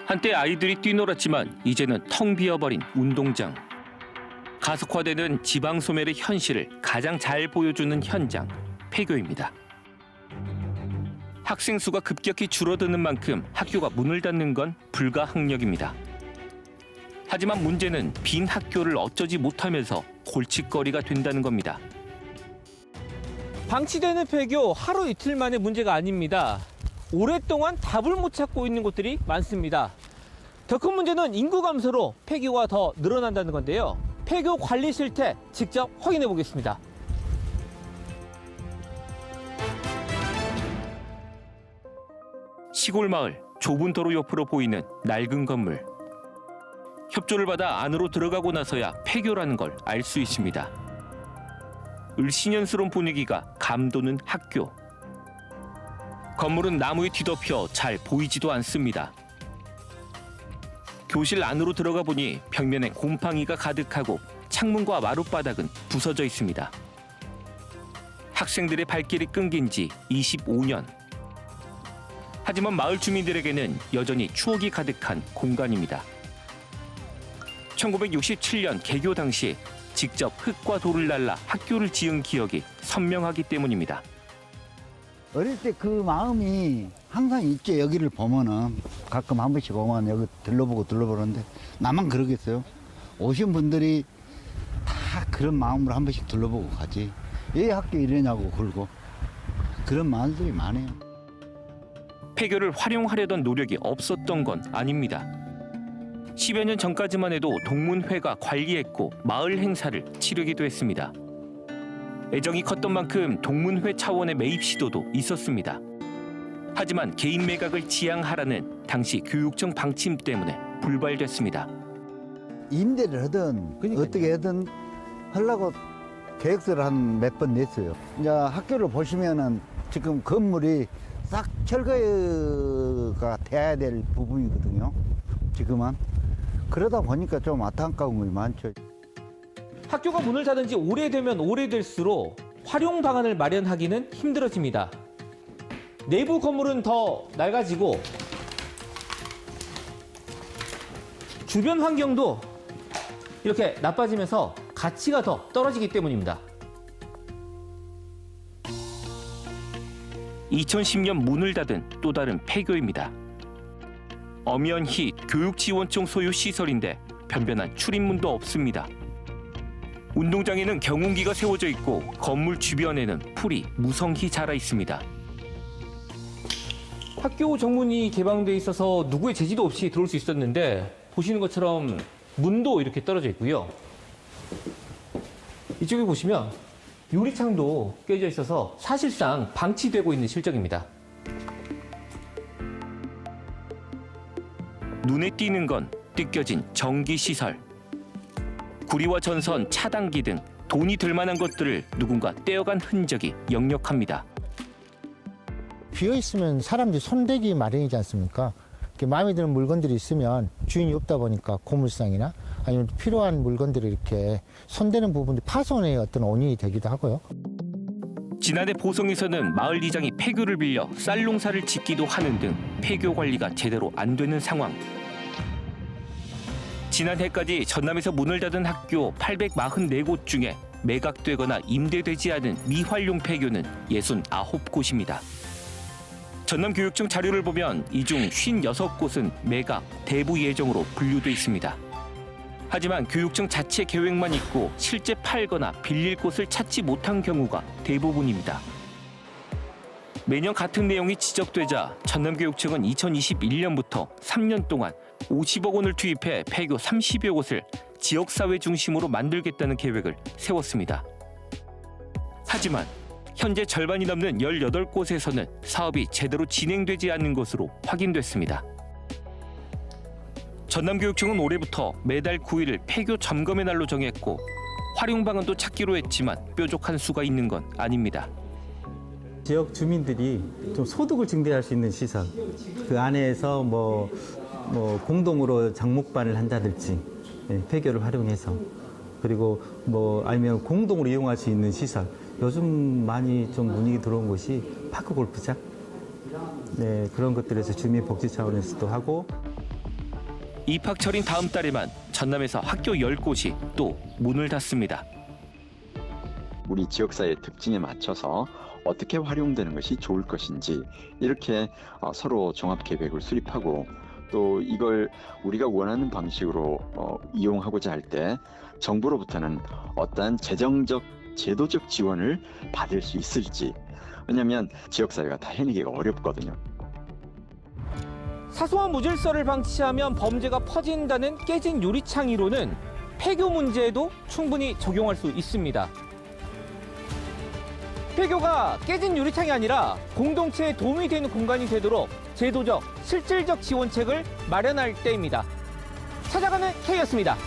한때 아이들이 뛰놀았지만 이제는 텅 비어버린 운동장. 가속화되는 지방 소멸의 현실을 가장 잘 보여주는 현장, 폐교입니다. 학생 수가 급격히 줄어드는 만큼 학교가 문을 닫는 건 불가항력입니다. 하지만 문제는 빈 학교를 어쩌지 못하면서 골칫거리가 된다는 겁니다. 방치되는 폐교 하루 이틀 만의 문제가 아닙니다. 오랫동안 답을 못 찾고 있는 곳들이 많습니다. 더 큰 문제는 인구 감소로 폐교가 더 늘어난다는 건데요. 폐교 관리 실태 직접 확인해 보겠습니다. 시골 마을 좁은 도로 옆으로 보이는 낡은 건물. 협조를 받아 안으로 들어가고 나서야 폐교라는 걸 알 수 있습니다. 을씨년스러운 분위기가 감도는 학교. 건물은 나무에 뒤덮여 잘 보이지도 않습니다. 교실 안으로 들어가 보니 벽면에 곰팡이가 가득하고 창문과 마룻바닥은 부서져 있습니다. 학생들의 발길이 끊긴 지 25년. 하지만 마을 주민들에게는 여전히 추억이 가득한 공간입니다. 1967년 개교 당시 직접 흙과 돌을 날라 학교를 지은 기억이 선명하기 때문입니다. 어릴 때 그 마음이 항상 있죠. 여기를 보면은 가끔 한 번씩 오면 여기 둘러보는데 나만 그러겠어요? 오신 분들이 다 그런 마음으로 한 번씩 둘러보고 가지. 왜 학교 이러냐고 그러고 그런 마음들이 많아요. 폐교를 활용하려던 노력이 없었던 건 아닙니다. 10여 년 전까지만 해도 동문회가 관리했고 마을 행사를 치르기도 했습니다. 애정이 컸던 만큼 동문회 차원의 매입 시도도 있었습니다. 하지만 개인 매각을 지향하라는 당시 교육청 방침 때문에 불발됐습니다. 임대를 하든 어떻게 하든 하려고 계획서를 한 몇 번 냈어요. 이제 학교를 보시면은 지금 건물이 싹 철거가 돼야 될 부분이거든요. 지금은. 그러다 보니까 좀 안타까운 게 많죠. 학교가 문을 닫은 지 오래되면 오래될수록 활용 방안을 마련하기는 힘들어집니다. 내부 건물은 더 낡아지고 주변 환경도 이렇게 나빠지면서 가치가 더 떨어지기 때문입니다. 2010년 문을 닫은 또 다른 폐교입니다. 엄연히 교육지원청 소유 시설인데 변변한 출입문도 없습니다. 운동장에는 경운기가 세워져 있고 건물 주변에는 풀이 무성히 자라 있습니다. 학교 정문이 개방돼 있어서 누구의 제지도 없이 들어올 수 있었는데 보시는 것처럼 문도 이렇게 떨어져 있고요. 이쪽에 보시면 유리창도 깨져 있어서 사실상 방치되고 있는 실정입니다. 눈에 띄는 건 뜯겨진 전기시설. 구리와 전선, 차단기 등 돈이 들 만한 것들을 누군가 떼어간 흔적이 역력합니다. 비어있으면 사람들이 손대기 마련이지 않습니까? 마음에 드는 물건들이 있으면 주인이 없다 보니까 고물상이나 아니면 필요한 물건들을 이렇게 손대는 부분이 파손의 어떤 원인이 되기도 하고요. 지난해 보성에서는 마을 이장이 폐교를 빌려 쌀농사를 짓기도 하는 등 폐교 관리가 제대로 안 되는 상황. 지난해까지 전남에서 문을 닫은 학교 844곳 중에 매각되거나 임대되지 않은 미활용 폐교는 69곳입니다. 전남교육청 자료를 보면 이 중 56곳은 매각, 대부 예정으로 분류돼 있습니다. 하지만 교육청 자체 계획만 있고 실제 팔거나 빌릴 곳을 찾지 못한 경우가 대부분입니다. 매년 같은 내용이 지적되자 전남교육청은 2021년부터 3년 동안 50억 원을 투입해 폐교 30여 곳을 지역사회 중심으로 만들겠다는 계획을 세웠습니다. 하지만 현재 절반이 넘는 18곳에서는 사업이 제대로 진행되지 않는 것으로 확인됐습니다. 전남교육청은 올해부터 매달 9일을 폐교 점검의 날로 정했고 활용 방안도 찾기로 했지만 뾰족한 수가 있는 건 아닙니다. 지역 주민들이 좀 소득을 증대할 수 있는 시설, 그 안에서 뭐 공동으로 장목반을 한다든지 폐교를 활용해서, 그리고 아니면 공동으로 이용할 수 있는 시설, 요즘 많이 좀 문의 들어온 곳이 파크 골프장, 그런 것들에서 주민 복지 차원에서도 하고. 입학철인 다음 달에만 전남에서 학교 10곳이 또 문을 닫습니다. 우리 지역사회의 특징에 맞춰서 어떻게 활용되는 것이 좋을 것인지 이렇게 서로 종합계획을 수립하고 또 이걸 우리가 원하는 방식으로 이용하고자 할 때 정부로부터는 어떠한 재정적, 제도적 지원을 받을 수 있을지. 왜냐하면 지역사회가 다 해내기가 어렵거든요. 사소한 무질서를 방치하면 범죄가 퍼진다는 깨진 유리창 이론은 폐교 문제에도 충분히 적용할 수 있습니다. 폐교가 깨진 유리창이 아니라 공동체에 도움이 되는 공간이 되도록 제도적, 실질적 지원책을 마련할 때입니다. 찾아가는 K였습니다.